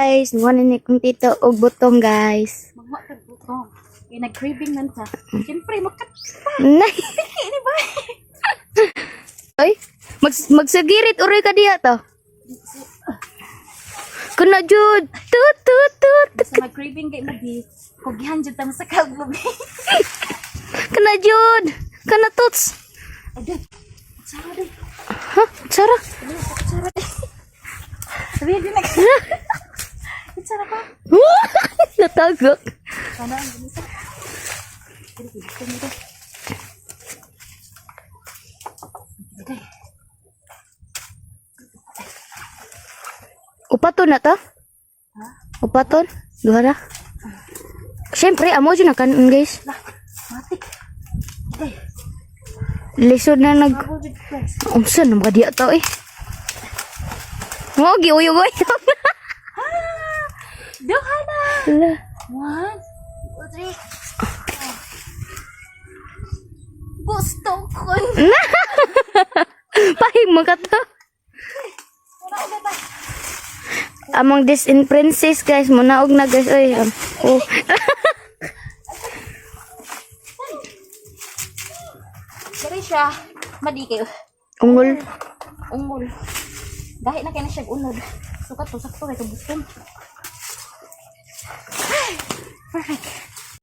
Guys, nuwanan ni kong tito og butong guys. Magwa ka butong. Nag-craving man sa. Siyempre, Nay. Ini ba? Ay, magsagirit uray ka diya to. Kuna jud. Tut tut tut. Basta mag-craving kay Madi. Kugihan dyan tamo sa kaglubi. Kana jud. Kana tuts. Aday. Sara day. Ha? Sara. Sara day. Ready na ka. Sara pa. Natagok. Sana ang ganisa. Upaton na to? Upaton? Duha na? Siyempre, amo dyan na kanon guys. Matik. Aday. Lisod na nag... Mabudid guys. Umsan na mga diya to eh. Mo, giuyog-uyog. Duha na. Hala. 1, 2, 3. Gusto ko. Pahig mo ka to. Wala ko ba? Among this in princess guys. Munaog na guys. Ay, oh. Dari siya. Madi kayo. Ungol. Ungol. Dahil na kayo na siya unod. Sukat to. Sakto kayo. Buston. Perfect.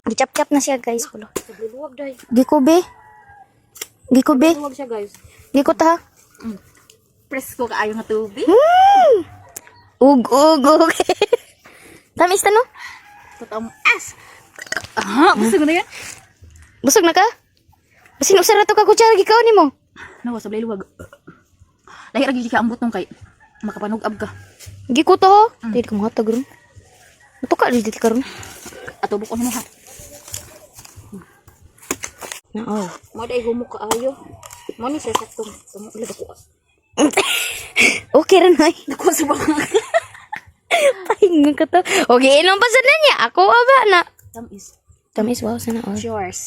Gichap-chap na siya guys. Pulo. Nagluluwag dahil. Gikobe. Gikobe. Nagluluwag siya guys. Gikot ha. Presko kaayo nga tubig. Ug. Tamis na no? Totoo mo. As! Ah, busog na yan. Busog na ka? Basin usara to ka kutsara gikaw ni mo. Nawa, sablay luwag. Lahi ragi ka ambot nung kay makapanugab ka. Gikot ho. Dili ka mga tagron. Matuka dili ka ron. Ato bukon mo ha. Naaw. Mo day humok kaayo. Mo ni sa saktong. Tumulad ako. Okay rin ay. Nakuha sa bangag. Pahingan ka to. Okay, ilang pa sana niya. Ako aba na. Tamis. Tamis wow sana all. Yours.